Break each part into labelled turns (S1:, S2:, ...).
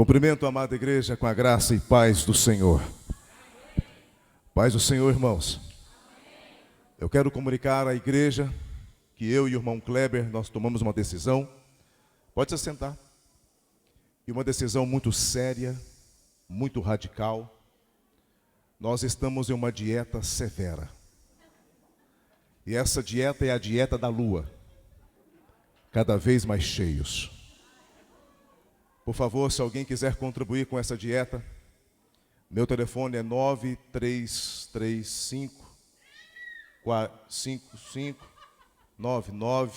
S1: Cumprimento a amada igreja com a graça e paz do Senhor. Paz do Senhor, irmãos. Eu quero comunicar à igreja que eu e o irmão Kleber, nós tomamos uma decisão. Pode se sentar. E uma decisão muito séria, muito radical. Nós estamos em uma dieta severa. E essa dieta é a dieta da lua. Cada vez mais cheios. Por favor, se alguém quiser contribuir com essa dieta, meu telefone é 9335-5599.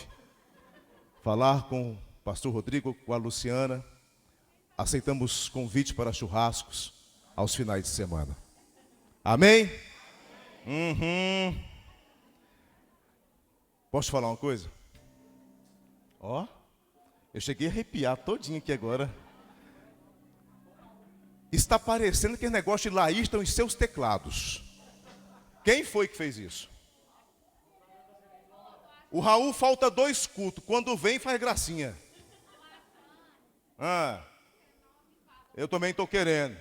S1: Falar com o pastor Rodrigo, com a Luciana. Aceitamos convite para churrascos aos finais de semana. Amém? Posso falar uma coisa? Ó, eu cheguei a arrepiar todinho aqui agora. Está parecendo que o negócio de Laís estão em seus teclados. Quem foi que fez isso? O Raul falta 2 cultos. Quando vem, faz gracinha. Eu também estou querendo.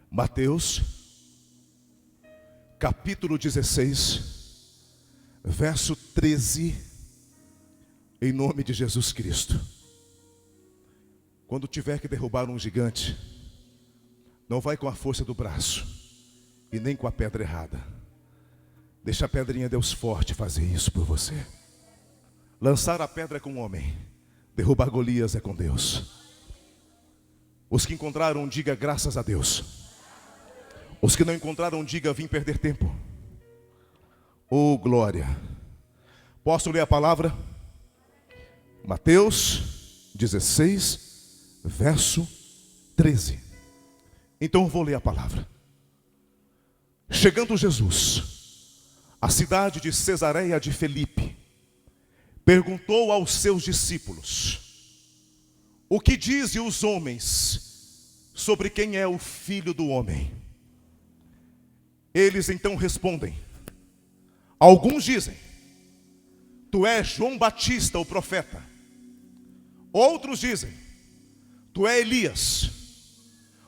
S1: Mateus, capítulo 16, verso 13. Em nome de Jesus Cristo. Quando tiver que derrubar um gigante, não vai com a força do braço e nem com a pedra errada. Deixa a pedrinha Deus forte fazer isso por você. Lançar a pedra é com o homem, derrubar Golias é com Deus. Os que encontraram, diga graças a Deus. Os que não encontraram, diga vim perder tempo. Oh glória. Posso ler a palavra? Mateus 16, verso 13. Então eu vou ler a palavra. Chegando Jesus à cidade de Cesareia de Filipe, perguntou aos seus discípulos: o que dizem os homens sobre quem é o Filho do Homem? Eles então respondem: alguns dizem, tu és João Batista, o profeta. Outros dizem, tu és Elias.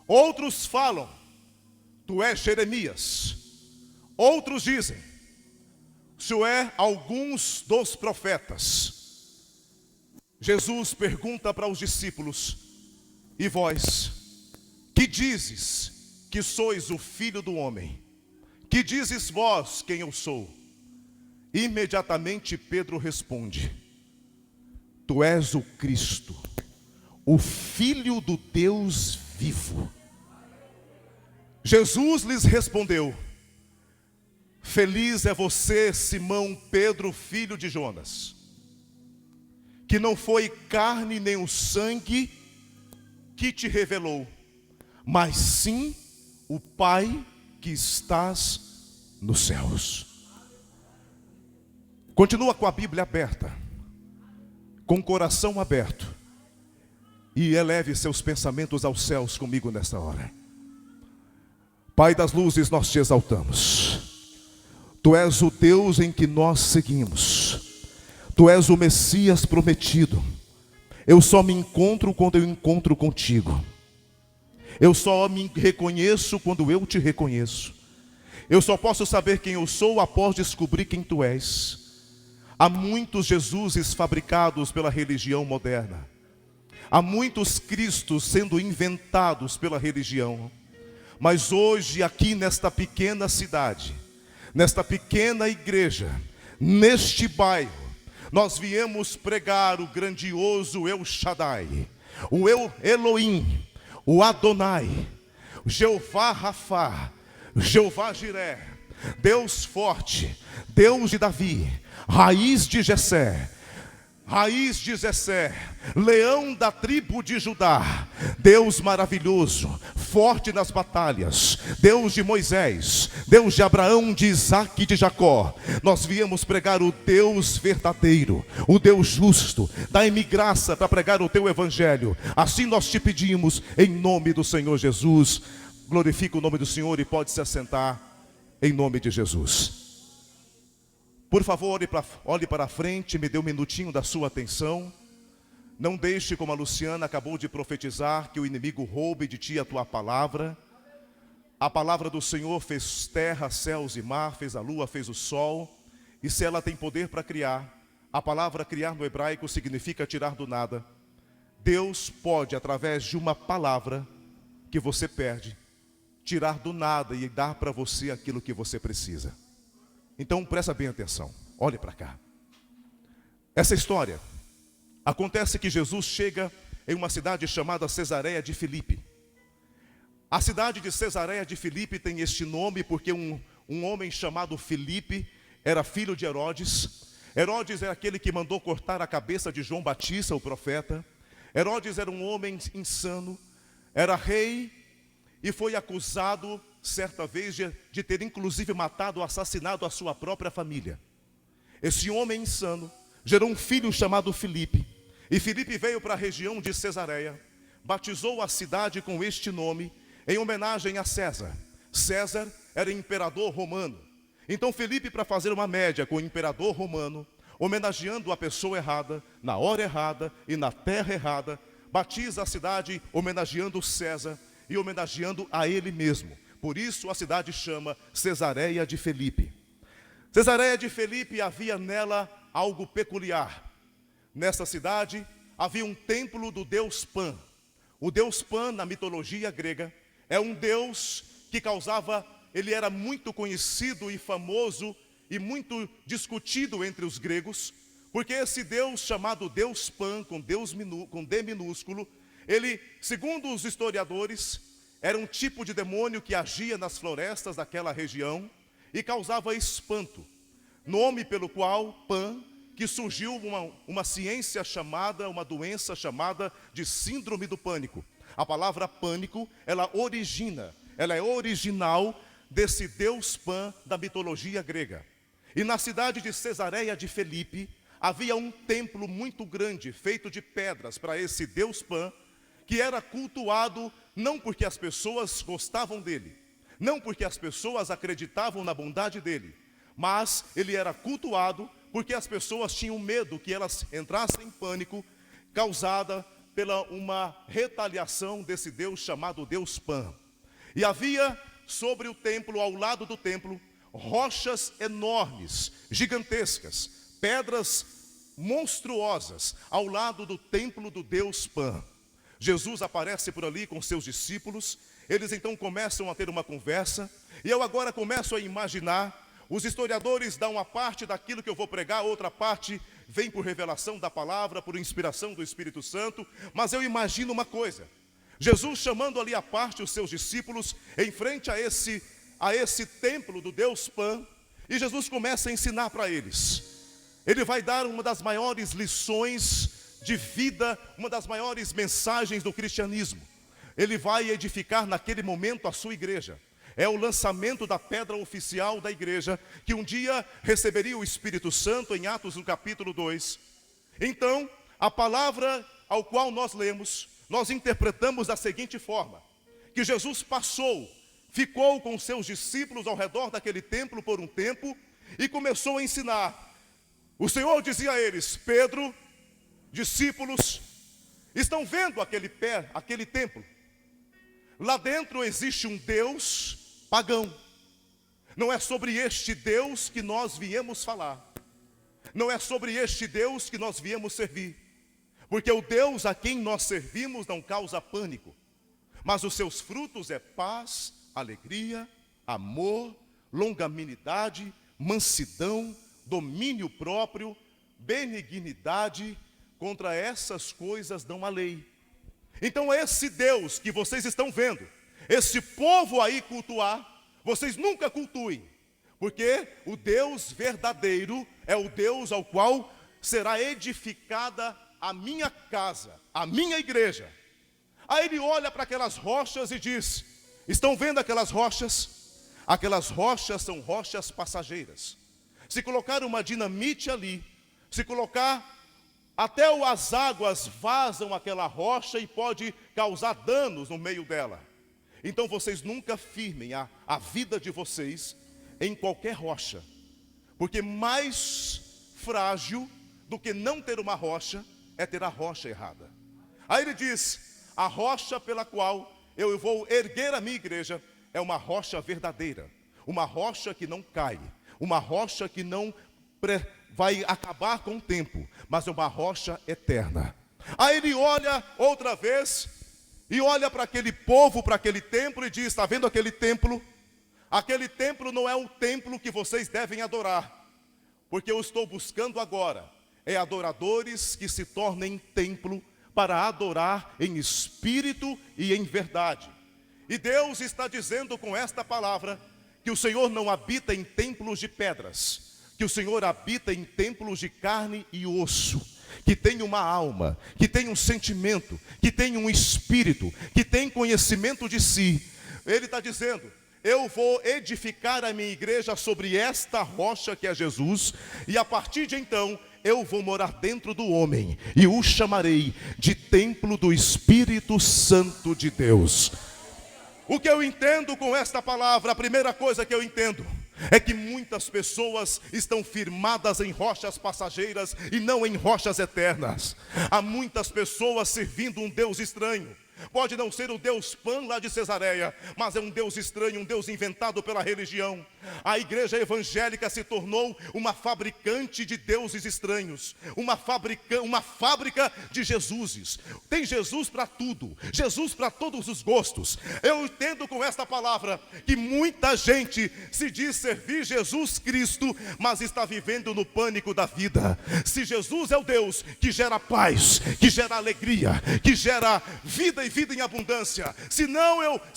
S1: Outros falam, tu és Jeremias. Outros dizem, tu és alguns dos profetas. Jesus pergunta para os discípulos: e vós, que dizes que sois o Filho do Homem? Que dizes vós quem eu sou? Imediatamente Pedro responde: tu és o Cristo, o Filho do Deus vivo. Jesus lhes respondeu: feliz é você, Simão Pedro, filho de Jonas, que não foi carne nem o sangue que te revelou, mas sim o Pai que estás nos céus. Continua com a Bíblia aberta, com o coração aberto, e eleve seus pensamentos aos céus comigo nesta hora. Pai das luzes, nós te exaltamos. Tu és o Deus em que nós seguimos. Tu és o Messias prometido. Eu só me encontro quando eu encontro contigo. Eu só me reconheço quando eu te reconheço. Eu só posso saber quem eu sou após descobrir quem tu és. Há muitos Jesuses fabricados pela religião moderna. Há muitos Cristos sendo inventados pela religião. Mas hoje, aqui nesta pequena cidade, nesta pequena igreja, neste bairro, nós viemos pregar o grandioso El Shaddai, o Elohim, o Adonai, o Jeová Rafá, Jeová Jiré, Deus forte, Deus de Davi, raiz de Jessé, leão da tribo de Judá, Deus maravilhoso, forte nas batalhas, Deus de Moisés, Deus de Abraão, de Isaque e de Jacó. Nós viemos pregar o Deus verdadeiro, o Deus justo. Dai-me graça para pregar o teu evangelho. Assim nós te pedimos, em nome do Senhor Jesus. Glorifica o nome do Senhor e pode se assentar, em nome de Jesus. Por favor, olhe para frente, me dê um minutinho da sua atenção. Não deixe, como a Luciana acabou de profetizar, que o inimigo roube de ti a tua palavra. A palavra do Senhor fez terra, céus e mar, fez a lua, fez o sol. E se ela tem poder para criar, a palavra criar no hebraico significa tirar do nada. Deus pode, através de uma palavra que você perde, tirar do nada e dar para você aquilo que você precisa. Então presta bem atenção, olhe para cá. Essa história acontece que Jesus chega em uma cidade chamada Cesareia de Filipe. A cidade de Cesareia de Filipe tem este nome porque um homem chamado Filipe era filho de Herodes. Herodes é aquele que mandou cortar a cabeça de João Batista, o profeta. Herodes era um homem insano, era rei e foi acusado certa vez de ter inclusive matado, assassinado a sua própria família. Esse homem insano gerou um filho chamado Filipe. E Filipe veio para a região de Cesareia, batizou a cidade com este nome, em homenagem a César. César era imperador romano. Então Filipe, para fazer uma média com o imperador romano, homenageando a pessoa errada, na hora errada e na terra errada, batiza a cidade homenageando César e homenageando a ele mesmo. Por isso a cidade chama Cesareia de Filipe. Cesareia de Filipe havia nela algo peculiar. Nessa cidade havia um templo do deus Pan. O deus Pan, na mitologia grega, é um deus que ele era muito conhecido e famoso e muito discutido entre os gregos, porque esse deus chamado Deus Pan, com D minúsculo, ele, segundo os historiadores, era um tipo de demônio que agia nas florestas daquela região e causava espanto. Nome pelo qual Pan, que surgiu uma ciência chamada, uma doença chamada de síndrome do pânico. A palavra pânico, ela é original desse deus Pan da mitologia grega. E na cidade de Cesareia de Filipe, havia um templo muito grande, feito de pedras para esse deus Pan, que era cultuado não porque as pessoas gostavam dele, não porque as pessoas acreditavam na bondade dele, mas ele era cultuado porque as pessoas tinham medo que elas entrassem em pânico, causada pela uma retaliação desse deus chamado Deus Pan. E havia sobre o templo, ao lado do templo, rochas enormes, gigantescas, pedras monstruosas, ao lado do templo do Deus Pan. Jesus aparece por ali com seus discípulos, eles então começam a ter uma conversa, e eu agora começo a imaginar, os historiadores dão uma parte daquilo que eu vou pregar, outra parte vem por revelação da palavra, por inspiração do Espírito Santo, mas eu imagino uma coisa, Jesus chamando ali à parte os seus discípulos, em frente a esse templo do Deus Pan, e Jesus começa a ensinar para eles. Ele vai dar uma das maiores lições de vida, uma das maiores mensagens do cristianismo. Ele vai edificar naquele momento a sua igreja. É o lançamento da pedra oficial da igreja, que um dia receberia o Espírito Santo em Atos no capítulo 2. Então, a palavra ao qual nós lemos, nós interpretamos da seguinte forma: que Jesus ficou com seus discípulos ao redor daquele templo por um tempo e começou a ensinar. O Senhor dizia a eles: Pedro, discípulos, estão vendo aquele templo? Lá dentro existe um Deus pagão. Não é sobre este Deus que nós viemos falar. Não é sobre este Deus que nós viemos servir. Porque o Deus a quem nós servimos não causa pânico, mas os seus frutos é paz, alegria, amor, longanimidade, mansidão, domínio próprio, benignidade. Contra essas coisas não há lei. Então esse Deus que vocês estão vendo, esse povo aí cultuar, vocês nunca cultuem, porque o Deus verdadeiro é o Deus ao qual será edificada a minha casa, a minha igreja. Aí ele olha para aquelas rochas e diz: estão vendo aquelas rochas? Aquelas rochas são rochas passageiras. Se colocar uma dinamite ali, se colocar, até as águas vazam aquela rocha e pode causar danos no meio dela. Então vocês nunca firmem a vida de vocês em qualquer rocha, porque mais frágil do que não ter uma rocha é ter a rocha errada. Aí ele diz: a rocha pela qual eu vou erguer a minha igreja é uma rocha verdadeira, uma rocha que não cai, uma rocha que não vai acabar com o tempo, mas é uma rocha eterna. Aí ele olha outra vez e olha para aquele povo, para aquele templo e diz: está vendo aquele templo? Aquele templo não é o templo que vocês devem adorar, porque eu estou buscando agora adoradores que se tornem templo para adorar em espírito e em verdade. E Deus está dizendo com esta palavra que o Senhor não habita em templos de pedras, que o Senhor habita em templos de carne e osso, que tem uma alma, que tem um sentimento, que tem um espírito, que tem conhecimento de si. Ele está dizendo: eu vou edificar a minha igreja sobre esta rocha que é Jesus, e a partir de então eu vou morar dentro do homem, e o chamarei de templo do Espírito Santo de Deus. O que eu entendo com esta palavra, a primeira coisa que eu entendo é que muitas pessoas estão firmadas em rochas passageiras e não em rochas eternas. Há muitas pessoas servindo um Deus estranho. Pode não ser o Deus Pan lá de Cesareia, mas é um Deus estranho, um Deus inventado pela religião. A igreja evangélica se tornou uma fabricante de deuses estranhos, uma fábrica de Jesuses. Tem Jesus para tudo, Jesus para todos os gostos. Eu entendo com esta palavra que muita gente se diz servir Jesus Cristo, mas está vivendo no pânico da vida. Se Jesus é o Deus que gera paz, que gera alegria, que gera vida e vida em abundância, se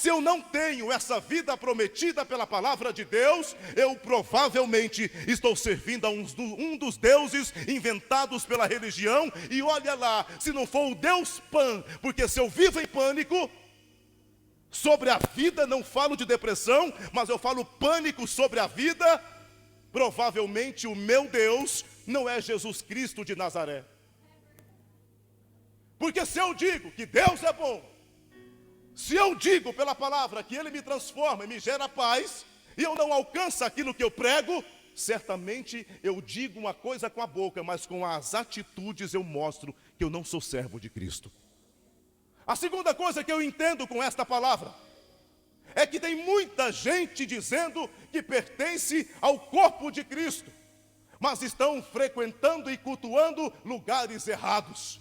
S1: eu não tenho essa vida prometida pela palavra de Deus, eu provavelmente estou servindo a um dos deuses inventados pela religião. E olha lá, se não for o Deus Pan, porque se eu vivo em pânico sobre a vida, não falo de depressão, mas eu falo pânico sobre a vida, provavelmente o meu Deus não é Jesus Cristo de Nazaré. Porque se eu digo que Deus é bom, se eu digo pela palavra que Ele me transforma e me gera paz, e eu não alcanço aquilo que eu prego, certamente eu digo uma coisa com a boca, mas com as atitudes eu mostro que eu não sou servo de Cristo. A segunda coisa que eu entendo com esta palavra é que tem muita gente dizendo que pertence ao corpo de Cristo, mas estão frequentando e cultuando lugares errados.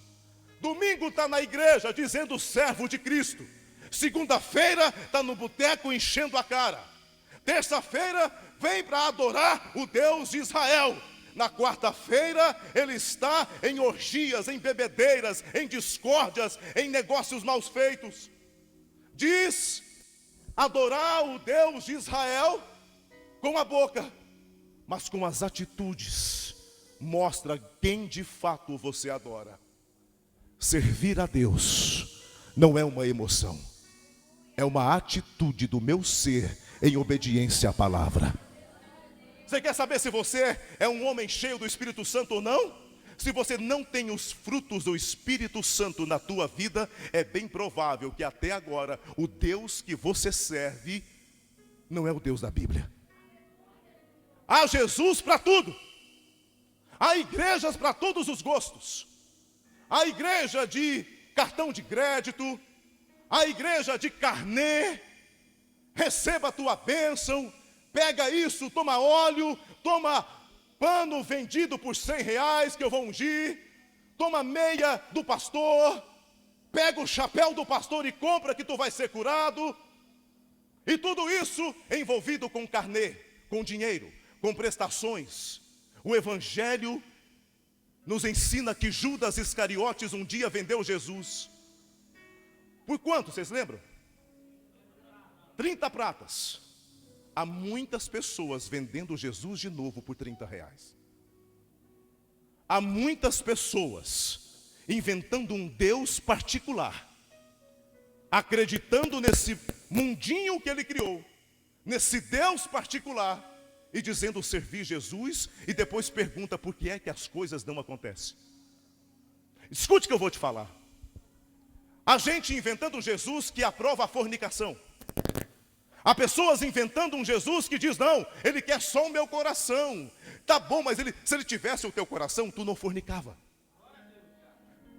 S1: Domingo está na igreja dizendo servo de Cristo. Segunda-feira está no boteco enchendo a cara. Terça-feira vem para adorar o Deus de Israel. Na quarta-feira ele está em orgias, em bebedeiras, em discórdias, em negócios mal feitos. Diz adorar o Deus de Israel com a boca, mas com as atitudes mostra quem de fato você adora. Servir a Deus não é uma emoção, é uma atitude do meu ser em obediência à palavra. Você quer saber se você é um homem cheio do Espírito Santo ou não? Se você não tem os frutos do Espírito Santo na tua vida, é bem provável que até agora o Deus que você serve não é o Deus da Bíblia. Há Jesus para tudo, há igrejas para todos os gostos. A igreja de cartão de crédito, a igreja de carnê, receba a tua bênção, pega isso, toma óleo, toma pano vendido por R$100 que eu vou ungir, toma meia do pastor, pega o chapéu do pastor e compra que tu vai ser curado. E tudo isso envolvido com carnê, com dinheiro, com prestações. O evangelho nos ensina que Judas Iscariotes um dia vendeu Jesus. Por quanto, vocês lembram? 30 pratas. Há muitas pessoas vendendo Jesus de novo por R$30. Há muitas pessoas inventando um Deus particular, acreditando nesse mundinho que ele criou, nesse Deus particular, e dizendo servir Jesus, e depois pergunta por que é que as coisas não acontecem. Escute o que eu vou te falar. Há gente inventando um Jesus que aprova a fornicação. Há pessoas inventando um Jesus que diz, não, ele quer só o meu coração. Tá bom, mas se ele tivesse o teu coração, tu não fornicava.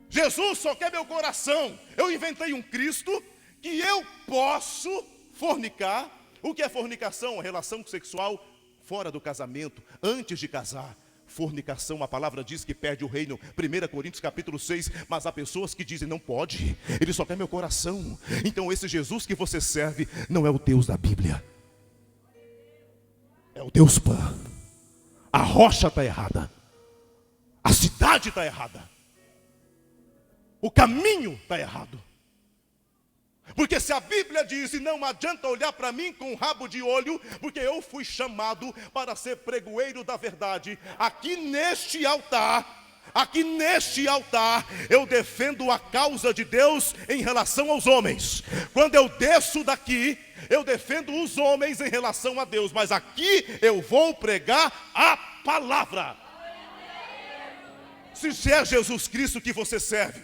S1: Jesus só quer meu coração. Eu inventei um Cristo que eu posso fornicar. O que é fornicação? Relação sexual fora do casamento, antes de casar. Fornicação, a palavra diz que perde o reino. 1 Coríntios capítulo 6. Mas há pessoas que dizem, não pode, ele só quer meu coração. Então esse Jesus que você serve não é o Deus da Bíblia, é o Deus Pan. A rocha está errada, a cidade está errada, o caminho está errado. Porque se a Bíblia diz, e não adianta olhar para mim com um rabo de olho, porque eu fui chamado para ser pregoeiro da verdade. Aqui neste altar, eu defendo a causa de Deus em relação aos homens. Quando eu desço daqui, eu defendo os homens em relação a Deus. Mas aqui eu vou pregar a palavra. Se é Jesus Cristo que você serve,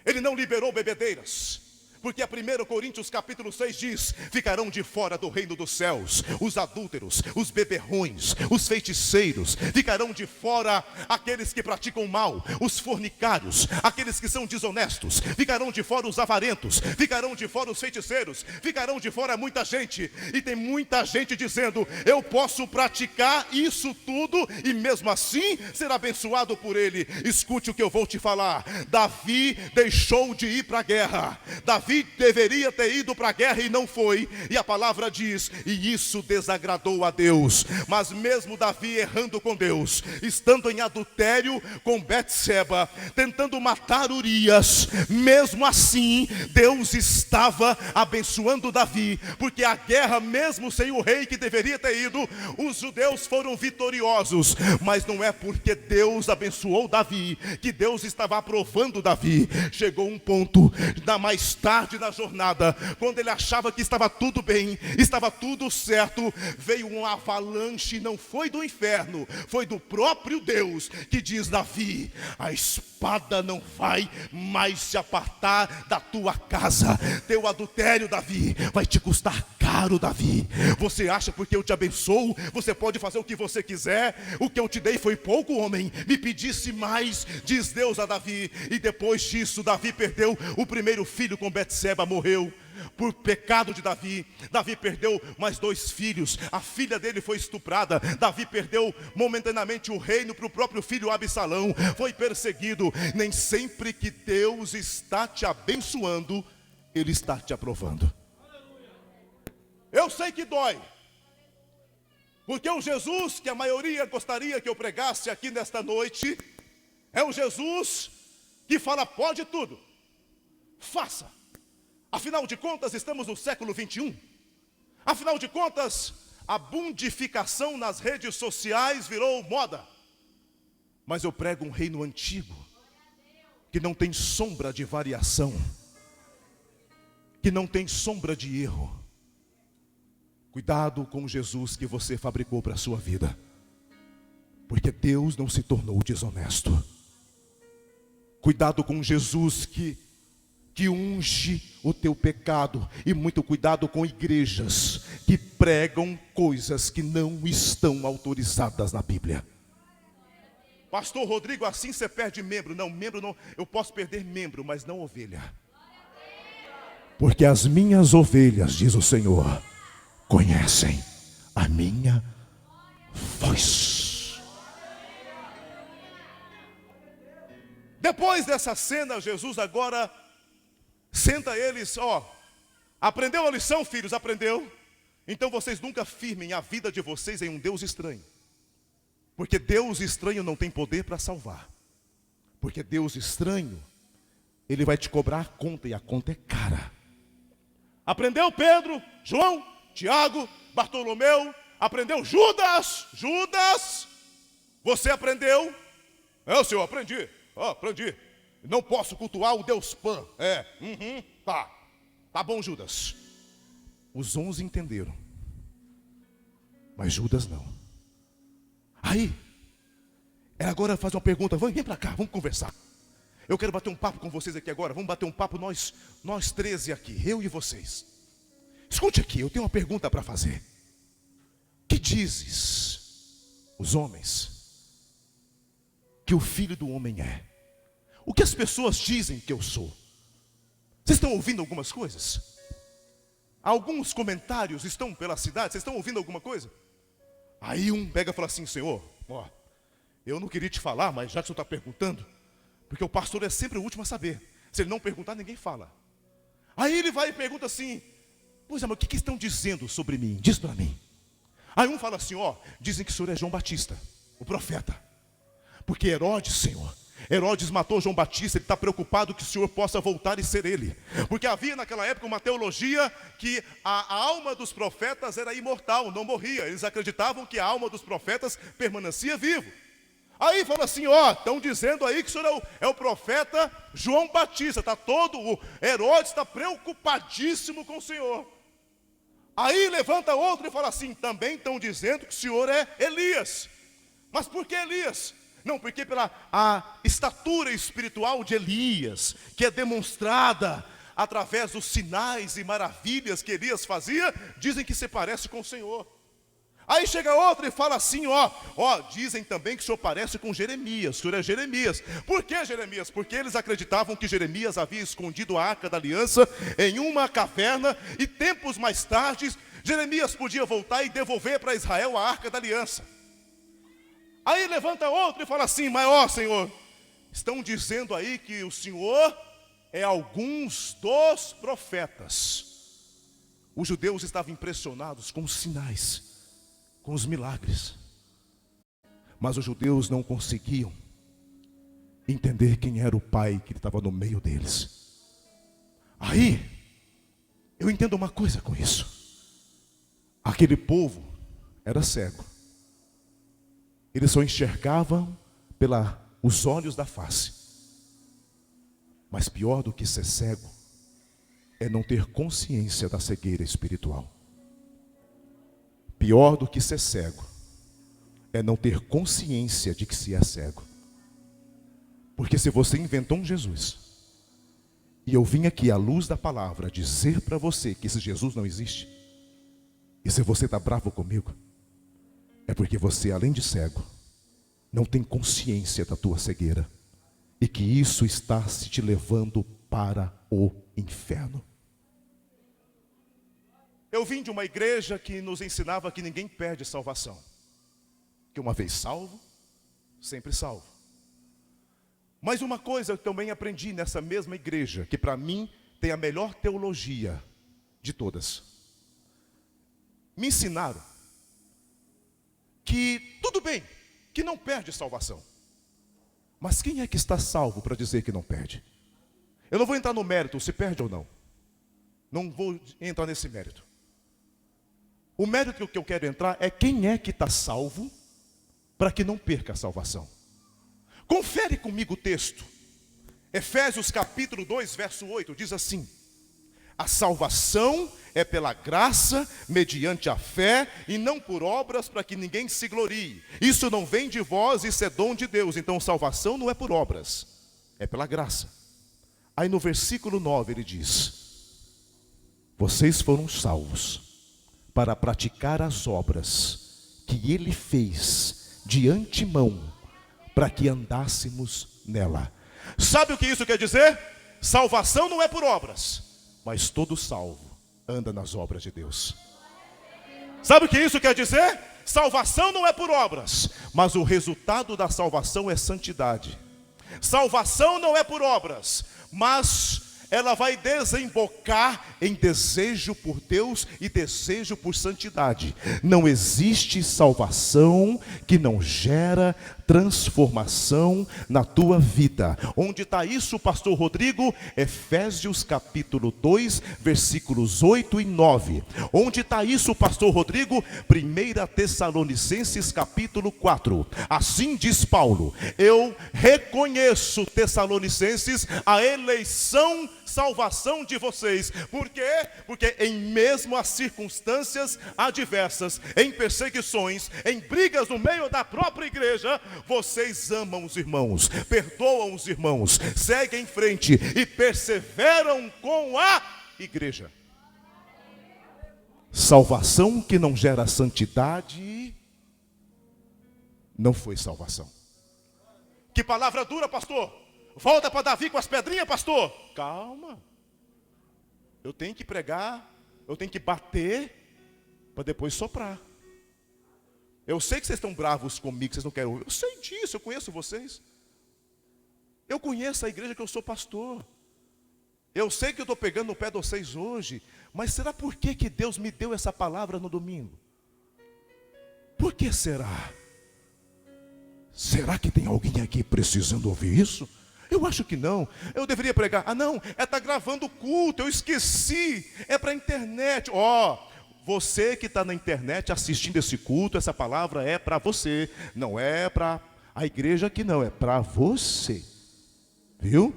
S1: Ele não liberou bebedeiras. Porque a 1 Coríntios capítulo 6 diz, ficarão de fora do reino dos céus os adúlteros, os beberrões, os feiticeiros. Ficarão de fora aqueles que praticam mal, os fornicários, aqueles que são desonestos. Ficarão de fora os avarentos, ficarão de fora os feiticeiros. Ficarão de fora muita gente. E tem muita gente dizendo, eu posso praticar isso tudo e mesmo assim ser abençoado por ele. Escute o que eu vou te falar. Davi deixou de ir para a guerra. Davi deveria ter ido para a guerra e não foi. E a palavra diz, e isso desagradou a Deus. Mas mesmo Davi errando com Deus, estando em adultério com Betseba, tentando matar Urias, mesmo assim Deus estava abençoando Davi. Porque a guerra, mesmo sem o rei que deveria ter ido, os judeus foram vitoriosos. Mas não é porque Deus abençoou Davi que Deus estava aprovando Davi. Chegou um ponto, mais tarde na jornada, quando ele achava que estava tudo bem, estava tudo certo, veio um avalanche. Não foi do inferno, foi do próprio Deus, que diz, Davi, a espada não vai mais se apartar da tua casa. Teu adultério, Davi, vai te custar caro, Davi. Você acha porque eu te abençoo, você pode fazer o que você quiser? O que eu te dei foi pouco, homem, me pedisse mais, diz Deus a Davi. E depois disso, Davi perdeu o primeiro filho com Betseba, morreu por pecado de Davi. Davi perdeu mais 2 filhos, a filha dele foi estuprada. Davi perdeu momentaneamente o reino para o próprio filho Absalão, foi perseguido. Nem sempre que Deus está te abençoando, Ele está te aprovando. Eu sei que dói, porque o Jesus que a maioria gostaria que eu pregasse aqui nesta noite é o Jesus que fala, pode tudo, faça. Afinal de contas, estamos no século 21. Afinal de contas, a bundificação nas redes sociais virou moda. Mas eu prego um reino antigo, que não tem sombra de variação, que não tem sombra de erro. Cuidado com o Jesus que você fabricou para a sua vida, porque Deus não se tornou desonesto. Cuidado com Jesus que unge o teu pecado. E muito cuidado com igrejas que pregam coisas que não estão autorizadas na Bíblia. Pastor Rodrigo, assim você perde membro. Não, membro não, eu posso perder membro, mas não ovelha. Porque as minhas ovelhas, diz o Senhor, conhecem a minha voz. Depois dessa cena, Jesus agora senta eles, aprendeu a lição, filhos? Aprendeu? Então vocês nunca firmem a vida de vocês em um Deus estranho. Porque Deus estranho não tem poder para salvar. Porque Deus estranho, Ele vai te cobrar a conta, e a conta é cara. Aprendeu Pedro, João, Tiago, Bartolomeu? Aprendeu Judas? Judas? Você aprendeu? Senhor, aprendi. Aprendi. Não posso cultuar o Deus Pan. Tá bom, Judas. Os 11 entenderam, mas Judas não. Aí, agora faz uma pergunta. Vem para cá, vamos conversar. Eu quero bater um papo com vocês aqui agora. Vamos bater um papo nós 13 aqui, eu e vocês. Escute aqui, eu tenho uma pergunta para fazer. Que dizes, os homens, que o Filho do Homem é? O que as pessoas dizem que eu sou? Vocês estão ouvindo algumas coisas? Alguns comentários estão pela cidade, vocês estão ouvindo alguma coisa? Aí um pega e fala assim: Senhor, ó, eu não queria te falar, mas já que o senhor está perguntando, porque o pastor é sempre o último a saber. Se ele não perguntar, ninguém fala. Aí ele vai e pergunta assim: pois é, mas o que estão dizendo sobre mim? Diz para mim. Aí um fala assim: ó, dizem que o senhor é João Batista, o profeta. Porque Herodes, Senhor, Herodes matou João Batista, ele está preocupado que o Senhor possa voltar e ser ele. Porque havia naquela época uma teologia que a alma dos profetas era imortal, não morria. Eles acreditavam que a alma dos profetas permanecia vivo. Aí fala assim: ó, estão dizendo aí que o senhor é o profeta João Batista. O Herodes está preocupadíssimo com o senhor. Aí levanta outro e fala assim: também estão dizendo que o senhor é Elias. Mas por que Elias? Não, porque pela a estatura espiritual de Elias, que é demonstrada através dos sinais e maravilhas que Elias fazia, dizem que se parece com o Senhor. Aí chega outro e fala assim: ó, dizem também que o senhor parece com Jeremias, o senhor é Jeremias. Por que Jeremias? Porque eles acreditavam que Jeremias havia escondido a Arca da Aliança em uma caverna, e tempos mais tarde, Jeremias podia voltar e devolver para Israel a Arca da Aliança. Aí levanta outro e fala assim: mas ó, Senhor, estão dizendo aí que o Senhor é alguns dos profetas. Os judeus estavam impressionados com os sinais, com os milagres, mas os judeus não conseguiam entender quem era o Pai que estava no meio deles. Aí, eu entendo uma coisa com isso: aquele povo era cego, eles só enxergavam pelos olhos da face. Mas pior do que ser cego é não ter consciência da cegueira espiritual. Pior do que ser cego é não ter consciência de que se é cego. Porque se você inventou um Jesus, e eu vim aqui à luz da palavra dizer para você que esse Jesus não existe, e se você está bravo comigo, é porque você, além de cego, não tem consciência da tua cegueira, e que isso está se te levando para o inferno. Eu vim de uma igreja que nos ensinava que ninguém perde salvação, que uma vez salvo, sempre salvo. Mas uma coisa eu também aprendi nessa mesma igreja, que para mim tem a melhor teologia de todas. Me ensinaram que tudo bem, que não perde salvação. Mas quem é que está salvo para dizer que não perde? Eu não vou entrar no mérito se perde ou não. Não vou entrar nesse mérito. O mérito que eu quero entrar é quem é que está salvo para que não perca a salvação. Confere comigo o texto. Efésios capítulo 2, verso 8, diz assim: a salvação é pela graça, mediante a fé, e não por obras, para que ninguém se glorie. Isso não vem de vós, isso é dom de Deus. Então salvação não é por obras, é pela graça. Aí no versículo 9 ele diz: vocês foram salvos para praticar as obras que ele fez de antemão, para que andássemos nela. Sabe o que isso quer dizer? Salvação não é por obras, mas todo salvo anda nas obras de Deus. Sabe o que isso quer dizer? Salvação não é por obras, mas o resultado da salvação é santidade. Salvação não é por obras, mas ela vai desembocar em desejo por Deus e desejo por santidade. Não existe salvação que não gera transformação na tua vida. Onde está isso, pastor Rodrigo? Efésios capítulo 2, versículos 8 e 9. Onde está isso, pastor Rodrigo? 1 Tessalonicenses capítulo 4. Assim diz Paulo: eu reconheço, Tessalonicenses, a eleição, salvação de vocês. Por quê? Porque em mesmo as circunstâncias adversas, em perseguições, em brigas no meio da própria igreja, vocês amam os irmãos, perdoam os irmãos, seguem em frente e perseveram com a igreja. Salvação que não gera santidade não foi salvação. Que palavra dura, pastor. Volta para Davi com as pedrinhas, pastor. Calma. Eu tenho que pregar, eu tenho que bater, para depois soprar. Eu sei que vocês estão bravos comigo, que vocês não querem ouvir. Eu sei disso, eu conheço vocês. Eu conheço a igreja que eu sou pastor. Eu sei que eu estou pegando no pé de vocês hoje. Mas será por que Deus me deu essa palavra no domingo? Por que será? Será que tem alguém aqui precisando ouvir isso? Eu acho que não. Eu deveria pregar. Ah não, está gravando o culto, eu esqueci. É para a internet. Você que está na internet assistindo esse culto, essa palavra é para você. Não é para a igreja aqui não, é para você. Viu?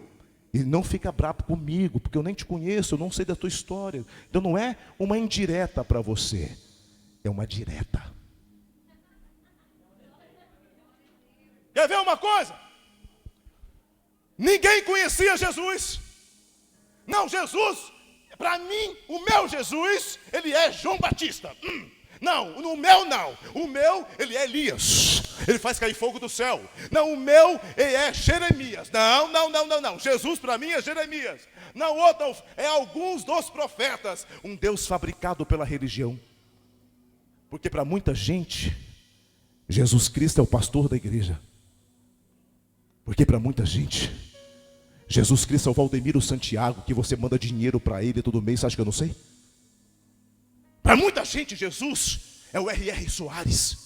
S1: E não fica bravo comigo, porque eu nem te conheço, eu não sei da tua história. Então não é uma indireta para você, é uma direta. Quer ver uma coisa? Ninguém conhecia Jesus. Não, Jesus, para mim, o meu Jesus, ele é João Batista. Não, o meu não. O meu, ele é Elias. Ele faz cair fogo do céu. Não, o meu é Jeremias. Não. Jesus para mim é Jeremias. Não, outro é alguns dos profetas. Um Deus fabricado pela religião. Porque para muita gente, Jesus Cristo é o pastor da igreja. Porque para muita gente, Jesus Cristo é o Valdemiro Santiago, que você manda dinheiro para ele todo mês. Você acha que eu não sei? Para muita gente, Jesus é o R.R. Soares,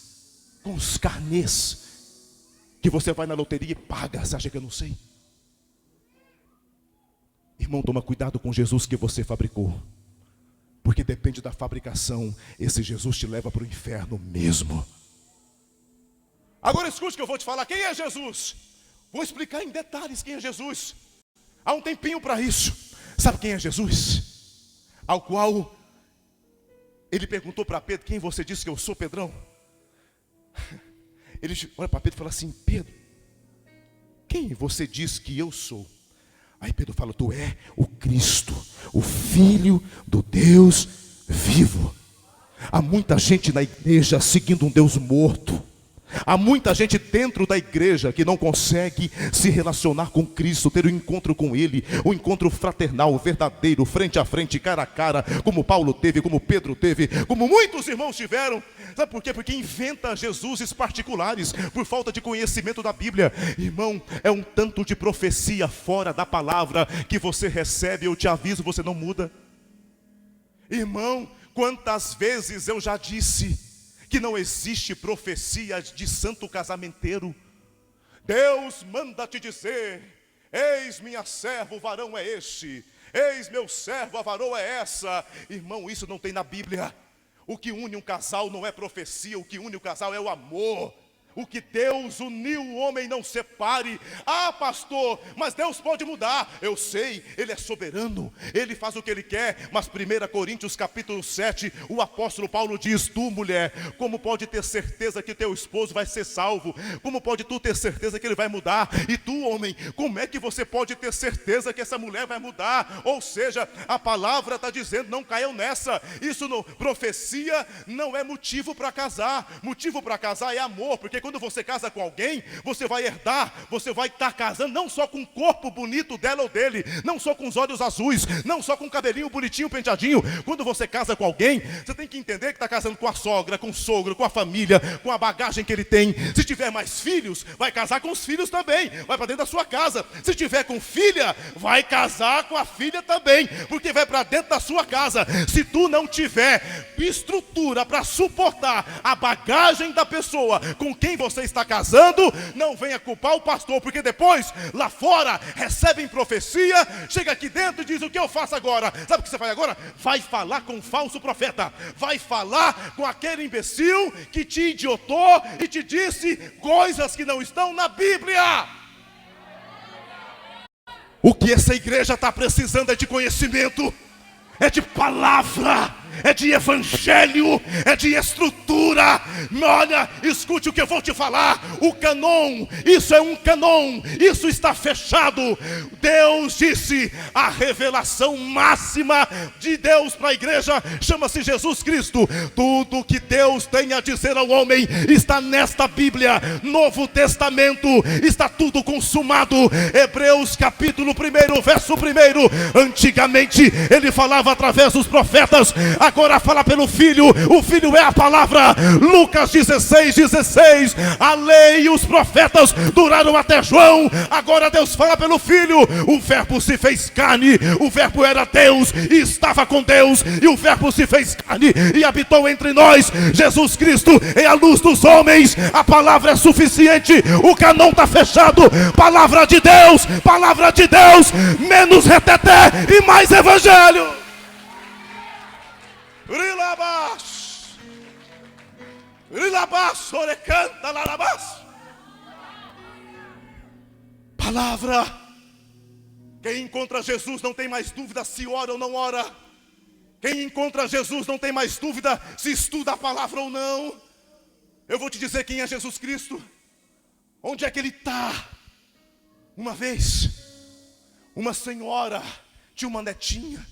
S1: com os carnês, que você vai na loteria e paga. Você acha que eu não sei? Irmão, toma cuidado com Jesus que você fabricou. Porque depende da fabricação, esse Jesus te leva para o inferno mesmo. Agora escute que eu vou te falar, quem é Jesus? Vou explicar em detalhes quem é Jesus. Há um tempinho para isso. Sabe quem é Jesus? Ao qual ele perguntou para Pedro, quem você disse que eu sou, Pedrão? Ele olha para Pedro e fala assim, Pedro, quem você diz que eu sou? Aí Pedro fala, tu é o Cristo, o Filho do Deus vivo. Há muita gente na igreja seguindo um Deus morto. Há muita gente dentro da igreja que não consegue se relacionar com Cristo, ter um encontro com Ele, um encontro fraternal, verdadeiro, frente a frente, cara a cara, como Paulo teve, como Pedro teve, como muitos irmãos tiveram. Sabe por quê? Porque inventa Jesuses particulares, por falta de conhecimento da Bíblia. Irmão, é um tanto de profecia fora da palavra que você recebe, eu te aviso, você não muda. Irmão, quantas vezes eu já disse que não existe profecia de santo casamenteiro. Deus manda te dizer, eis minha serva, o varão é este, eis meu servo, a varoa é essa. Irmão, isso não tem na Bíblia. O que une um casal não é profecia, o que une o casal é o amor. O que Deus uniu, o homem não separe. Ah, pastor, mas Deus pode mudar. Eu sei, Ele é soberano, Ele faz o que Ele quer. Mas 1 Coríntios capítulo 7, o apóstolo Paulo diz, tu mulher, como pode ter certeza que teu esposo vai ser salvo? Como pode tu ter certeza que ele vai mudar? E tu, homem, como é que você pode ter certeza que essa mulher vai mudar? Ou seja, a palavra está dizendo, não caiam nessa. Isso não, profecia não é motivo para casar. Motivo para casar é amor, porque quando você casa com alguém, você vai herdar, você vai estar casando não só com o corpo bonito dela ou dele, não só com os olhos azuis, não só com o cabelinho bonitinho, penteadinho. Quando você casa com alguém, você tem que entender que está casando com a sogra, com o sogro, com a família, com a bagagem que ele tem. Se tiver mais filhos, vai casar com os filhos também, vai para dentro da sua casa. Se tiver com filha, vai casar com a filha também, porque vai para dentro da sua casa. Se tu não tiver estrutura para suportar a bagagem da pessoa com quem você está casando, não venha culpar o pastor, porque depois, lá fora, recebem profecia, chega aqui dentro e diz, o que eu faço agora? Sabe o que você faz agora? Vai falar com um falso profeta, vai falar com aquele imbecil que te idiotou e te disse coisas que não estão na Bíblia. O que essa igreja está precisando é de conhecimento, é de palavra, é de evangelho, é de estrutura. Olha, escute o que eu vou te falar. O canon, isso é um canon, isso está fechado. Deus disse, a revelação máxima de Deus para a igreja chama-se Jesus Cristo. Tudo que Deus tem a dizer ao homem está nesta Bíblia. Novo Testamento, está tudo consumado. Hebreus capítulo 1, verso 1. Antigamente ele falava através dos profetas, agora fala pelo Filho. O Filho é a palavra. Lucas 16:16. A lei e os profetas duraram até João, agora Deus fala pelo Filho. O verbo se fez carne, o verbo era Deus e estava com Deus, e o verbo se fez carne e habitou entre nós. Jesus Cristo é a luz dos homens. A palavra é suficiente, o canon está fechado. Palavra de Deus, menos reteté e mais evangelho. Palavra. Quem encontra Jesus não tem mais dúvida se ora ou não ora. Quem encontra Jesus não tem mais dúvida se estuda a palavra ou não. Eu vou te dizer quem é Jesus Cristo. Onde é que ele está? Uma vez, uma senhora tinha uma netinha.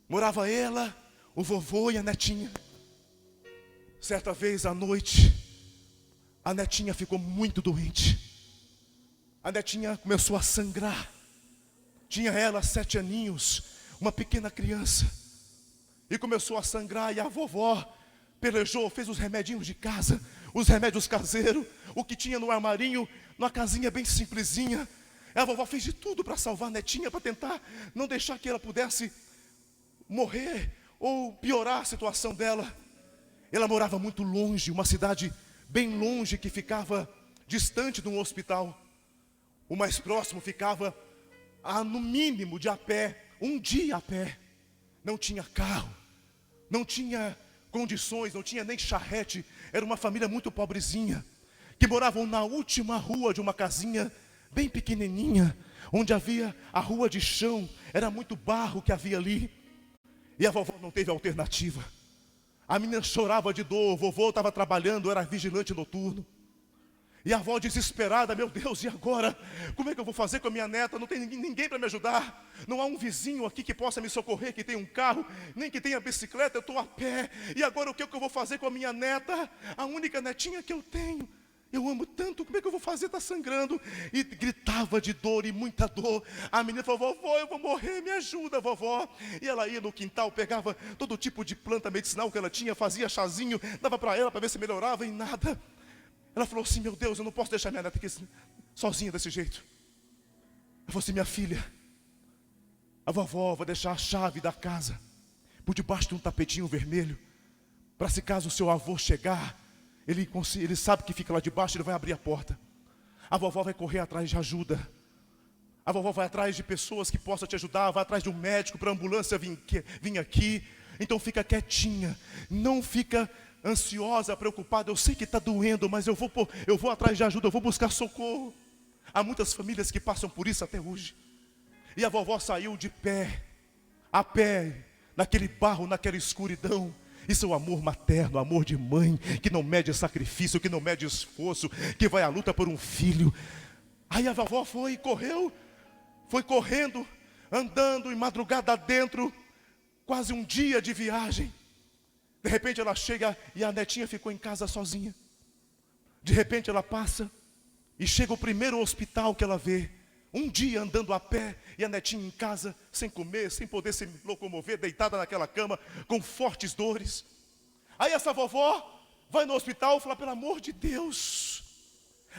S1: Morava ela, o vovô e a netinha. Certa vez à noite, a netinha ficou muito doente. A netinha começou a sangrar. Tinha ela 7 aninhos, uma pequena criança. E começou a sangrar, e a vovó pelejou, fez os remedinhos de casa, os remédios caseiros, o que tinha no armarinho, numa casinha bem simplesinha. A vovó fez de tudo para salvar a netinha, para tentar não deixar que ela pudesse morrer ou piorar a situação dela. Ela morava muito longe, uma cidade bem longe que ficava distante de um hospital. O mais próximo ficava no mínimo de a pé, um dia a pé. Não tinha carro, não tinha condições, não tinha nem charrete. Era uma família muito pobrezinha, que moravam na última rua de uma casinha bem pequenininha, onde havia a rua de chão, era muito barro que havia ali. E a vovó não teve alternativa. A menina chorava de dor, o vovô estava trabalhando, era vigilante noturno. E a avó desesperada, meu Deus, e agora? Como é que eu vou fazer com a minha neta? Não tem ninguém para me ajudar. Não há um vizinho aqui que possa me socorrer, que tenha um carro, nem que tenha bicicleta, eu estou a pé. E agora o que eu vou fazer com a minha neta? A única netinha que eu tenho. Eu amo tanto, como é que eu vou fazer? Está sangrando. E gritava de dor e muita dor. A menina falou, vovó, eu vou morrer, me ajuda, vovó. E ela ia no quintal, pegava todo tipo de planta medicinal que ela tinha, fazia chazinho, dava para ela para ver se melhorava, e nada. Ela falou assim, meu Deus, eu não posso deixar minha neta aqui sozinha desse jeito. Eu falei assim, minha filha, a vovó vai deixar a chave da casa por debaixo de um tapetinho vermelho, para se caso o seu avô chegar, ele sabe que fica lá debaixo, ele vai abrir a porta. A vovó vai correr atrás de ajuda. A vovó vai atrás de pessoas que possam te ajudar, vai atrás de um médico para a ambulância vir aqui. Então fica quietinha, não fica ansiosa, preocupada. Eu sei que está doendo, mas eu vou atrás de ajuda, eu vou buscar socorro. Há muitas famílias que passam por isso até hoje. E a vovó saiu de pé, a pé, naquele barro, naquela escuridão. Isso é o amor materno, amor de mãe, que não mede sacrifício, que não mede esforço, que vai à luta por um filho. Aí a vovó foi correndo, andando em madrugada dentro, quase um dia de viagem. De repente ela chega e a netinha ficou em casa sozinha. De repente ela passa e chega o primeiro hospital que ela vê. Um dia andando a pé e a netinha em casa, sem comer, sem poder se locomover, deitada naquela cama, com fortes dores. Aí essa vovó vai no hospital e fala, pelo amor de Deus,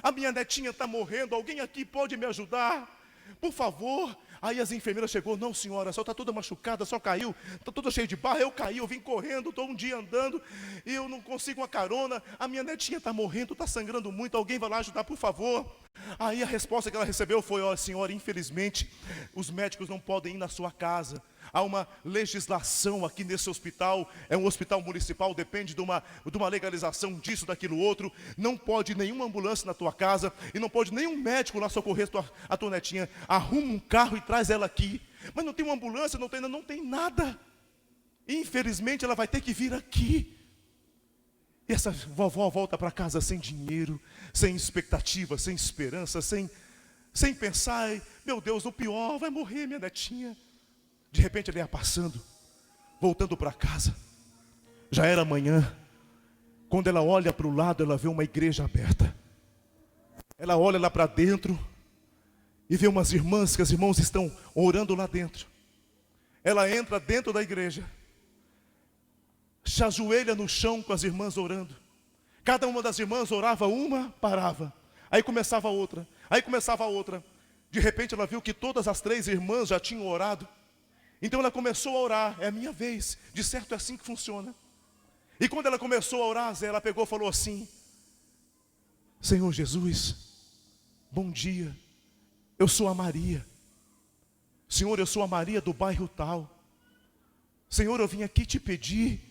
S1: a minha netinha está morrendo, alguém aqui pode me ajudar? Por favor. Aí as enfermeiras chegou, não senhora, só está toda machucada, só caiu, está toda cheia de barro, eu caí, eu vim correndo, estou um dia andando, e eu não consigo uma carona, a minha netinha está morrendo, está sangrando muito, alguém vai lá ajudar, por favor. Aí a resposta que ela recebeu foi, ó senhora, infelizmente, os médicos não podem ir na sua casa. Há uma legislação aqui nesse hospital, é um hospital municipal, depende de uma legalização disso, daquilo outro. Não pode nenhuma ambulância na tua casa e não pode nenhum médico lá socorrer a tua netinha. Arruma um carro e traz ela aqui. Mas não tem uma ambulância, não tem nada. Infelizmente ela vai ter que vir aqui. E essa vovó volta para casa sem dinheiro, sem expectativa, sem esperança, sem pensar, meu Deus, o pior, vai morrer minha netinha. De repente ela ia passando, voltando para casa. Já era manhã. Quando ela olha para o lado, ela vê uma igreja aberta. Ela olha lá para dentro e vê umas irmãs, que as irmãos estão orando lá dentro. Ela entra dentro da igreja, se ajoelha no chão com as irmãs orando. Cada uma das irmãs orava uma, parava. Aí começava outra, aí começava outra. De repente ela viu que todas as 3 irmãs já tinham orado. Então ela começou a orar, é a minha vez, de certo é assim que funciona. E quando ela começou a orar, Zé, ela pegou e falou assim: Senhor Jesus, bom dia, eu sou a Maria. Senhor, eu sou a Maria do bairro tal. Senhor, eu vim aqui te pedir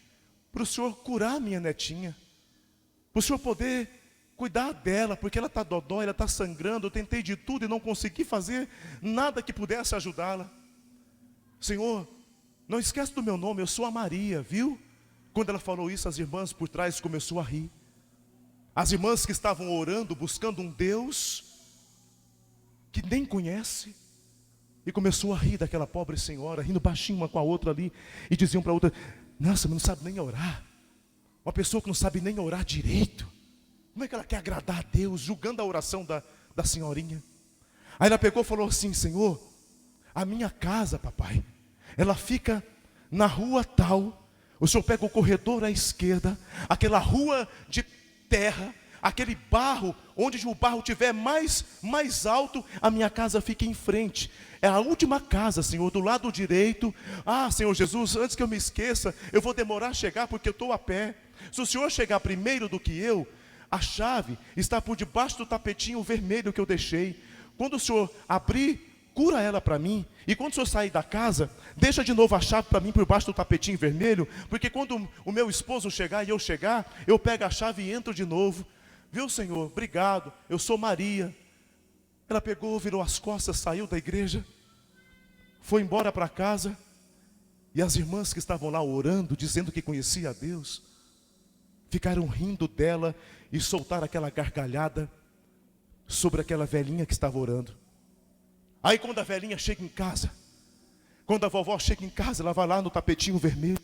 S1: para o Senhor curar minha netinha, para o Senhor poder cuidar dela, porque ela está dodói, ela está sangrando. Eu tentei de tudo e não consegui fazer nada que pudesse ajudá-la. Senhor, não esquece do meu nome, eu sou a Maria, viu? Quando ela falou isso, as irmãs por trás começaram a rir. As irmãs que estavam orando, buscando um Deus que nem conhece, e começou a rir daquela pobre senhora, rindo baixinho uma com a outra ali, e diziam para a outra: nossa, mas não sabe nem orar. Uma pessoa que não sabe nem orar direito, como é que ela quer agradar a Deus? Julgando a oração da senhorinha. Aí ela pegou e falou assim: Senhor, a minha casa, papai, ela fica na rua tal. O Senhor pega o corredor à esquerda, aquela rua de terra, aquele barro, onde o barro estiver mais alto, a minha casa fica em frente. É a última casa, Senhor, do lado direito. Ah, Senhor Jesus, antes que eu me esqueça, eu vou demorar a chegar porque eu estou a pé. Se o Senhor chegar primeiro do que eu, a chave está por debaixo do tapetinho vermelho que eu deixei. Quando o Senhor abrir, cura ela para mim. E quando o Senhor sair da casa, deixa de novo a chave para mim por baixo do tapetinho vermelho, porque quando o meu esposo chegar e eu chegar, eu pego a chave e entro de novo. Viu, Senhor? Obrigado, eu sou Maria. Ela pegou, virou as costas, saiu da igreja, foi embora para casa. E as irmãs que estavam lá orando, dizendo que conhecia a Deus, ficaram rindo dela e soltaram aquela gargalhada sobre aquela velhinha que estava orando. Aí quando a velhinha chega em casa, quando a vovó chega em casa, ela vai lá no tapetinho vermelho,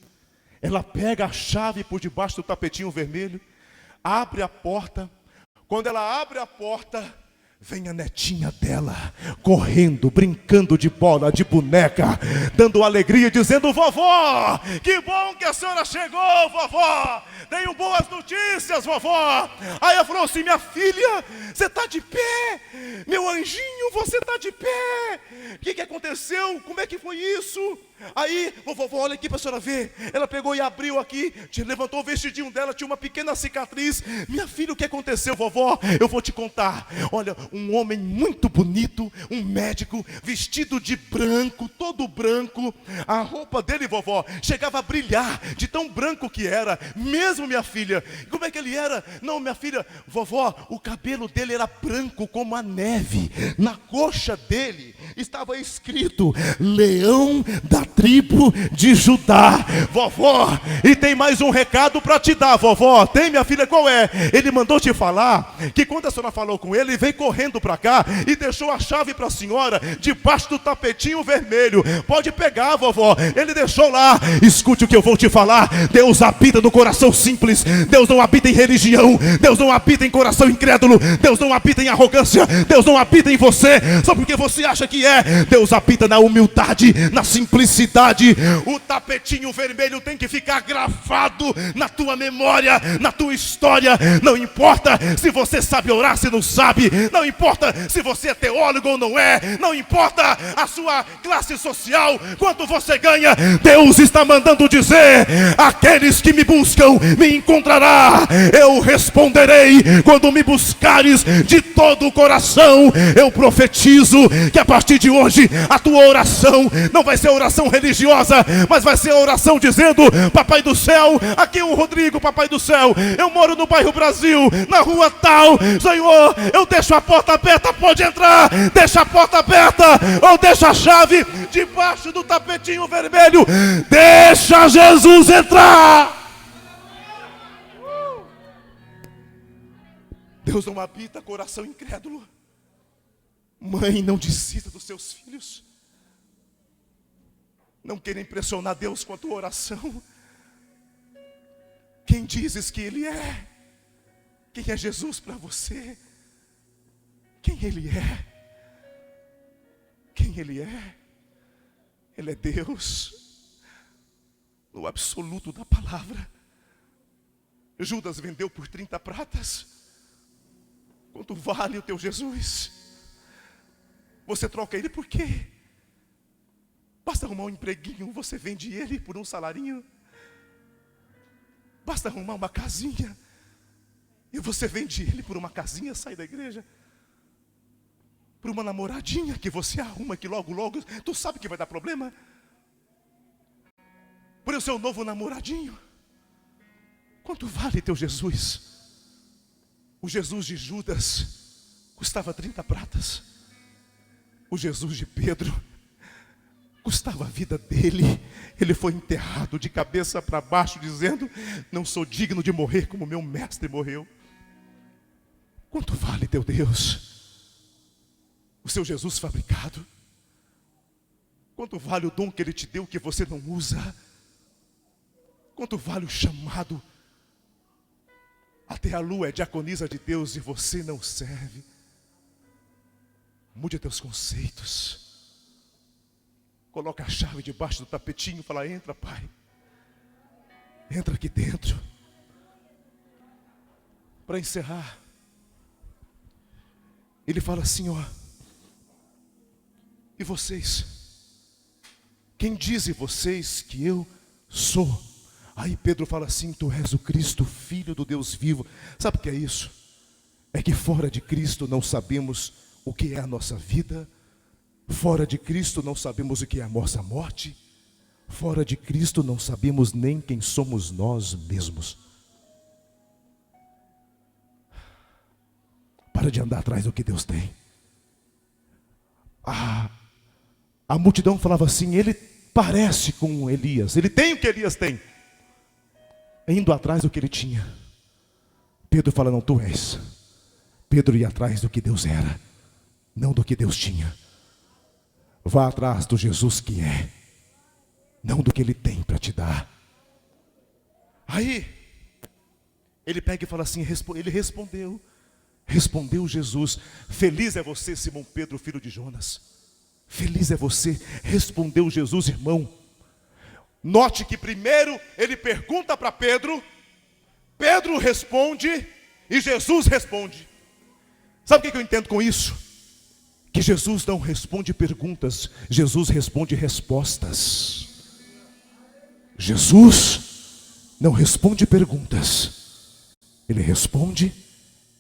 S1: ela pega a chave por debaixo do tapetinho vermelho, abre a porta. Quando ela abre a porta, vem a netinha dela, correndo, brincando de bola, de boneca, dando alegria, dizendo: vovó, que bom que a senhora chegou, vovó, tenho boas notícias, vovó. Aí ela falou assim: minha filha, você está de pé, meu anjinho, você está de pé. O que aconteceu? Como é que foi isso? Aí, vovó, olha aqui para a senhora ver. Ela pegou e abriu aqui, levantou o vestidinho dela, tinha uma pequena cicatriz. Minha filha, o que aconteceu, vovó? Eu vou te contar. Olha, um homem muito bonito, um médico, vestido de branco, todo branco. A roupa dele, vovó, chegava a brilhar de tão branco que era. Mesmo, minha filha. Como é que ele era? Não, minha filha, vovó, o cabelo dele era branco como a neve. Na coxa dele estava escrito: Leão da tribo de Judá. Vovó, e tem mais um recado para te dar, vovó. Tem, minha filha? Qual é? Ele mandou te falar que quando a senhora falou com ele, ele veio correndo para cá e deixou a chave para a senhora debaixo do tapetinho vermelho. Pode pegar, vovó, ele deixou lá. Escute o que eu vou te falar. Deus habita no coração simples. Deus não habita em religião. Deus não habita em coração incrédulo. Deus não habita em arrogância. Deus não habita em você só porque você acha que é. Deus habita na humildade, na simplicidade. O tapetinho vermelho tem que ficar gravado na tua memória, na tua história. Não importa se você sabe orar, se não sabe. Não importa se você é teólogo ou não é. Não importa a sua classe social, quanto você ganha. Deus está mandando dizer: aqueles que me buscam me encontrará. Eu responderei quando me buscares de todo o coração. Eu profetizo que a partir de hoje a tua oração não vai ser oração oração religiosa, mas vai ser a oração dizendo: Papai do céu, aqui é o Rodrigo, Papai do céu, eu moro no bairro Brasil, na rua tal, Senhor, eu deixo a porta aberta, pode entrar, deixa a porta aberta, ou deixa a chave debaixo do tapetinho vermelho, deixa Jesus entrar. Deus não habita coração incrédulo. Mãe, não desista dos seus filhos. Não queira impressionar Deus com a tua oração. Quem dizes que Ele é? Quem é Jesus para você? Quem Ele é? Quem Ele é? Ele é Deus, no absoluto da palavra. Judas vendeu por 30 pratas. Quanto vale o teu Jesus? Você troca ele por quê? Basta arrumar um empreguinho, você vende ele por um salarinho. Basta arrumar uma casinha, e você vende ele por uma casinha, sai da igreja. Por uma namoradinha que você arruma, que logo, logo, tu sabe que vai dar problema. Por o seu novo namoradinho. Quanto vale teu Jesus? O Jesus de Judas custava 30 pratas. O Jesus de Pedro custava a vida dele. Ele foi enterrado de cabeça para baixo, dizendo: não sou digno de morrer como meu mestre morreu. Quanto vale teu Deus? O seu Jesus fabricado? Quanto vale o dom que Ele te deu que você não usa? Quanto vale o chamado? Até a lua é diaconisa de Deus e você não serve. Mude teus conceitos. Coloca a chave debaixo do tapetinho e fala: entra, Pai. Entra aqui dentro. Para encerrar, ele fala assim, ó: e vocês? Quem dizem vocês que eu sou? Aí Pedro fala assim: tu és o Cristo, Filho do Deus vivo. Sabe o que é isso? É que fora de Cristo não sabemos o que é a nossa vida. Fora de Cristo não sabemos o que é a nossa morte. Fora de Cristo não sabemos nem quem somos nós mesmos. Para de andar atrás do que Deus tem. A multidão falava assim: ele parece com Elias, ele tem o que Elias tem, indo atrás do que ele tinha. Pedro fala: não, tu és. Pedro ia atrás do que Deus era, não do que Deus tinha. Vá atrás do Jesus que é, não do que Ele tem para te dar. Aí ele pega e fala assim, ele respondeu Jesus: feliz é você, Simão Pedro, filho de Jonas. Feliz é você. Respondeu Jesus, irmão. Note que primeiro ele pergunta para Pedro, Pedro responde e Jesus responde. Sabe o que eu entendo com isso? Que Jesus não responde perguntas, Jesus responde respostas. Jesus não responde perguntas, Ele responde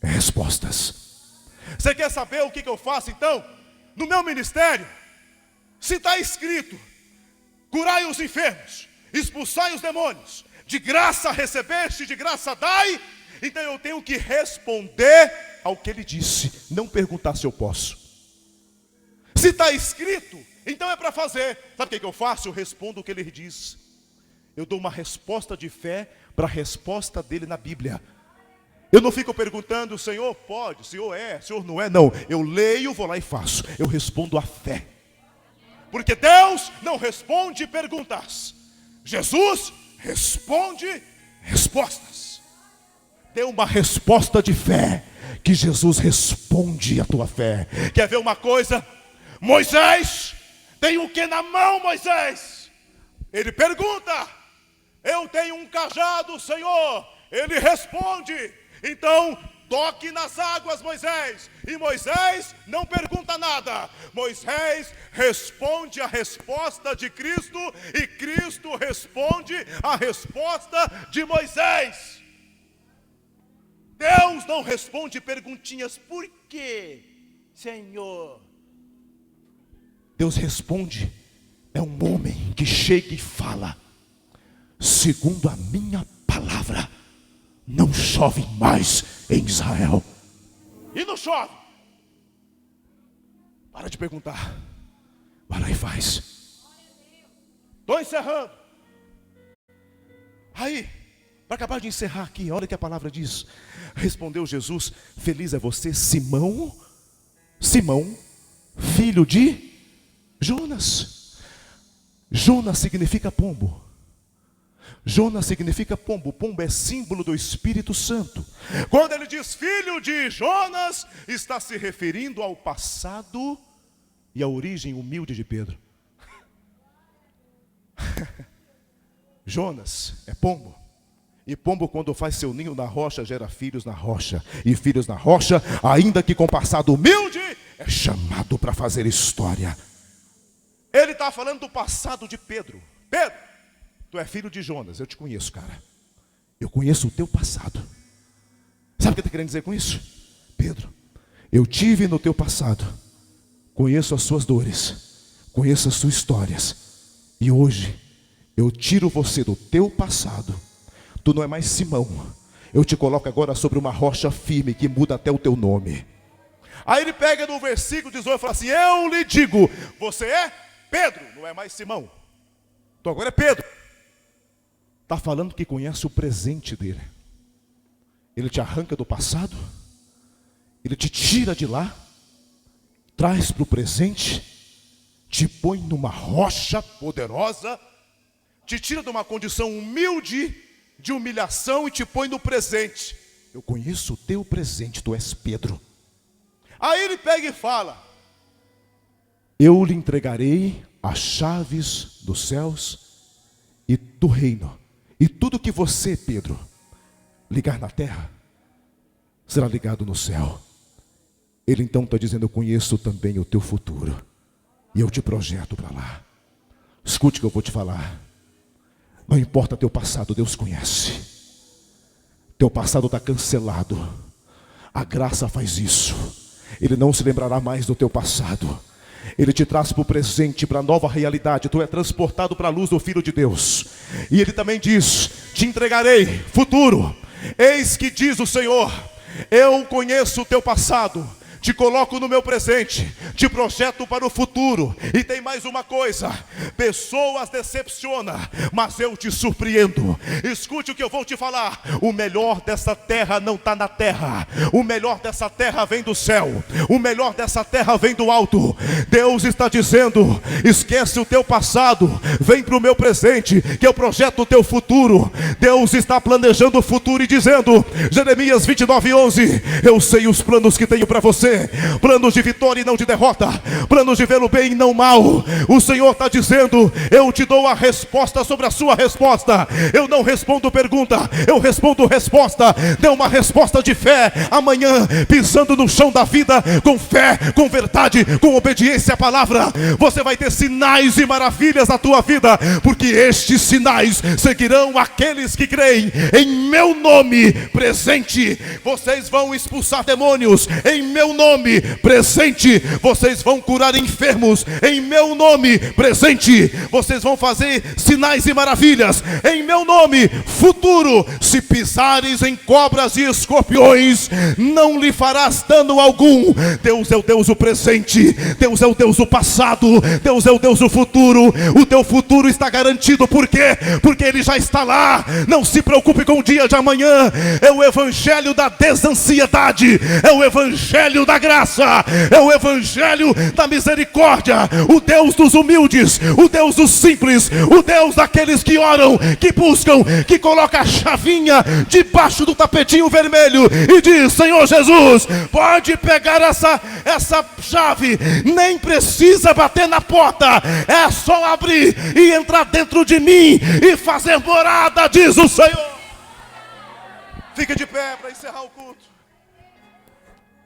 S1: respostas. Você quer saber o que eu faço então? No meu ministério, se está escrito: curai os enfermos, expulsai os demônios, de graça recebeste, de graça dai. Então eu tenho que responder ao que Ele disse, não perguntar se eu posso. Se está escrito, então é para fazer. Sabe o que eu faço? Eu respondo o que Ele diz. Eu dou uma resposta de fé para a resposta dele na Bíblia. Eu não fico perguntando: o Senhor pode, o Senhor é, o Senhor não é. Não, eu leio, vou lá e faço. Eu respondo a fé. Porque Deus não responde perguntas, Jesus responde respostas. Dê uma resposta de fé, que Jesus responde a tua fé. Quer ver uma coisa? Moisés tem o que na mão, Moisés? Ele pergunta: eu tenho um cajado, Senhor. Ele responde: então toque nas águas, Moisés. E Moisés não pergunta nada. Moisés responde a resposta de Cristo, e Cristo responde a resposta de Moisés. Deus não responde perguntinhas: por quê, Senhor? Deus responde: é um homem que chega e fala: segundo a minha palavra, não chove mais em Israel. E não chove. Para de perguntar, vai lá e faz. Estou encerrando. Aí, para acabar de encerrar aqui, olha o que a palavra diz. Respondeu Jesus: feliz é você, Simão, Simão, filho de Jonas. Jonas significa pombo. Jonas significa pombo. Pombo é símbolo do Espírito Santo. Quando ele diz filho de Jonas, está se referindo ao passado e à origem humilde de Pedro. Jonas é pombo. E pombo, quando faz seu ninho na rocha, gera filhos na rocha. E filhos na rocha, ainda que com passado humilde, é chamado para fazer história. Ele está falando do passado de Pedro. Pedro, tu é filho de Jonas, eu te conheço, cara. Eu conheço o teu passado. Sabe o que ele está querendo dizer com isso? Pedro, eu tive no teu passado. Conheço as suas dores. Conheço as suas histórias. E hoje, eu tiro você do teu passado. Tu não é mais Simão. Eu te coloco agora sobre uma rocha firme que muda até o teu nome. Aí ele pega no versículo 18 e fala assim: eu lhe digo, você é Pedro, não é mais Simão. Tu agora é Pedro. Está falando que conhece o presente dele. Ele te arranca do passado. Ele te tira de lá. Traz para o presente. Te põe numa rocha poderosa. Te tira de uma condição humilde, de humilhação, e te põe no presente. Eu conheço o teu presente, tu és Pedro. Aí ele pega e fala: eu lhe entregarei as chaves dos céus e do reino. E tudo que você, Pedro, ligar na terra, será ligado no céu. Ele então está dizendo: eu conheço também o teu futuro. E eu te projeto para lá. Escute o que eu vou te falar. Não importa teu passado, Deus conhece. Teu passado está cancelado. A graça faz isso. Ele não se lembrará mais do teu passado. Ele te traz para o presente, para a nova realidade. Tu é transportado para a luz do Filho de Deus. E ele também diz: te entregarei futuro. Eis que diz o Senhor: eu conheço o teu passado, te coloco no meu presente, te projeto para o futuro. E tem mais uma coisa: pessoas decepcionam, mas eu te surpreendo. Escute o que eu vou te falar. O melhor dessa terra não está na terra. O melhor dessa terra vem do céu. O melhor dessa terra vem do alto. Deus está dizendo: esquece o teu passado, vem para o meu presente, que eu projeto o teu futuro. Deus está planejando o futuro e dizendo, Jeremias 29:11, eu sei os planos que tenho para você, planos de vitória e não de derrota, planos de ver o bem e não mal. O Senhor está dizendo: eu te dou a resposta sobre a sua resposta. Eu não respondo pergunta, eu respondo resposta. Dê uma resposta de fé amanhã, pisando no chão da vida, com fé, com verdade, com obediência à palavra. Você vai ter sinais e maravilhas na tua vida, porque estes sinais seguirão aqueles que creem em meu nome. Presente, vocês vão expulsar demônios em meu nome. Presente, vocês vão curar enfermos em meu nome. Presente, vocês vão fazer sinais e maravilhas em meu nome. Futuro, se pisares em cobras e escorpiões, não lhe farás dano algum. Deus é o Deus do presente, Deus é o Deus do passado, Deus é o Deus do futuro. O teu futuro está garantido. Por quê? Porque Ele já está lá. Não se preocupe com o dia de amanhã. É o evangelho da desansiedade, é o evangelho da graça, é o evangelho da misericórdia. O Deus dos humildes, o Deus dos simples, o Deus daqueles que oram, que buscam, que coloca a chavinha debaixo do tapetinho vermelho e diz: Senhor Jesus, pode pegar essa chave, nem precisa bater na porta, é só abrir e entrar dentro de mim e fazer morada, diz o Senhor. Fica de pé para encerrar o culto.